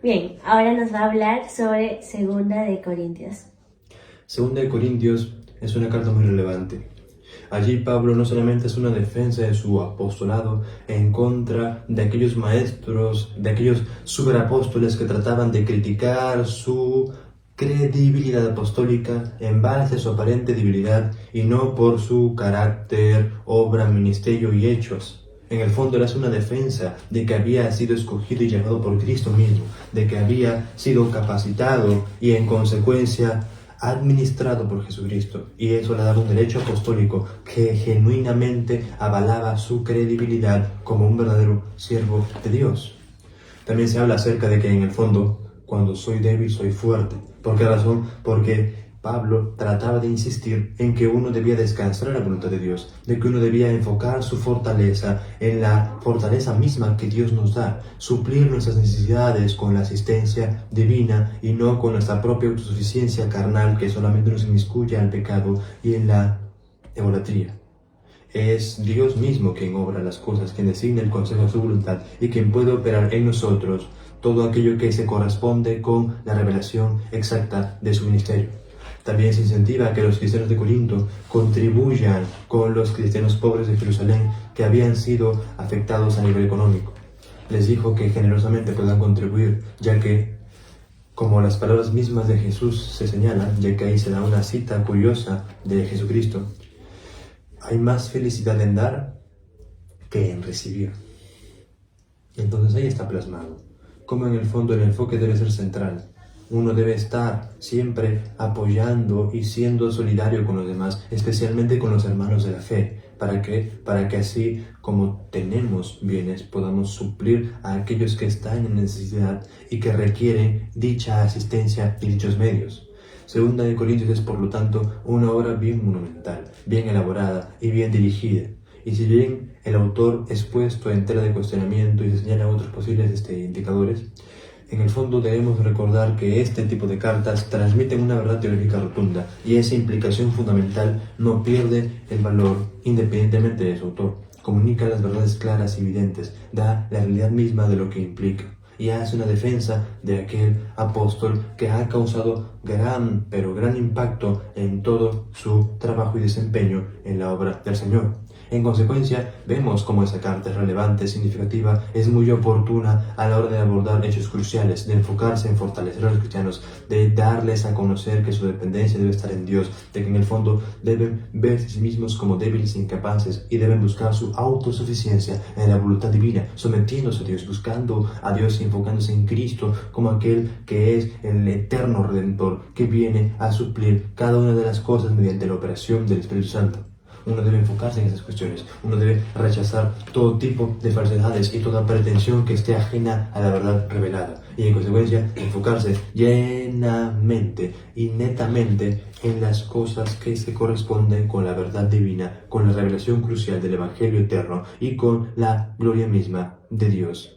Bien, ahora nos va a hablar sobre Segunda de Corintios. Segunda de Corintios es una carta muy relevante. Allí Pablo no solamente es una defensa de su apostolado en contra de aquellos maestros, de aquellos superapóstoles que trataban de criticar su credibilidad apostólica en base a su aparente debilidad y no por su carácter, obra, ministerio y hechos. En el fondo era una defensa de que había sido escogido y llamado por Cristo mismo, de que había sido capacitado y en consecuencia administrado por Jesucristo, y eso le daba un derecho apostólico que genuinamente avalaba su credibilidad como un verdadero siervo de Dios. También se habla acerca de que en el fondo, cuando soy débil, soy fuerte. ¿Por qué razón? Porque Pablo trataba de insistir en que uno debía descansar en la voluntad de Dios, de que uno debía enfocar su fortaleza en la fortaleza misma que Dios nos da, suplir nuestras necesidades con la asistencia divina y no con nuestra propia autosuficiencia carnal que solamente nos inmiscuye al pecado y en la idolatría. Es Dios mismo quien obra las cosas, quien designa el consejo de su voluntad y quien puede operar en nosotros todo aquello que se corresponde con la revelación exacta de su ministerio. También se incentiva a que los cristianos de Corinto contribuyan con los cristianos pobres de Jerusalén que habían sido afectados a nivel económico. Les dijo que generosamente puedan contribuir, ya que, como las palabras mismas de Jesús se señalan, ya que ahí se da una cita curiosa de Jesucristo, hay más felicidad en dar que en recibir. Y entonces ahí está plasmado, como en el fondo el enfoque debe ser central. Uno debe estar siempre apoyando y siendo solidario con los demás, especialmente con los hermanos de la fe. ¿Para qué? Para que así como tenemos bienes, podamos suplir a aquellos que están en necesidad y que requieren dicha asistencia y dichos medios. Segunda de Corintios es, por lo tanto, una obra bien monumental, bien elaborada y bien dirigida. Y si bien el autor es puesto en tela de cuestionamiento y se señalan otros posibles indicadores, en el fondo debemos recordar que este tipo de cartas transmiten una verdad teológica rotunda y esa implicación fundamental no pierde el valor independientemente de su autor. Comunica las verdades claras y evidentes, da la realidad misma de lo que implica y hace una defensa de aquel apóstol que ha causado gran impacto en todo su trabajo y desempeño en la obra del Señor. En consecuencia, vemos cómo esa carta es relevante, significativa, es muy oportuna a la hora de abordar hechos cruciales, de enfocarse en fortalecer a los cristianos, de darles a conocer que su dependencia debe estar en Dios, de que en el fondo deben verse a sí mismos como débiles e incapaces y deben buscar su autosuficiencia en la voluntad divina, sometiéndose a Dios, buscando a Dios y enfocándose en Cristo como aquel que es el eterno Redentor, que viene a suplir cada una de las cosas mediante la operación del Espíritu Santo. Uno debe enfocarse en esas cuestiones, uno debe rechazar todo tipo de falsedades y toda pretensión que esté ajena a la verdad revelada y en consecuencia enfocarse llenamente y netamente en las cosas que se corresponden con la verdad divina, con la revelación crucial del Evangelio eterno y con la gloria misma de Dios.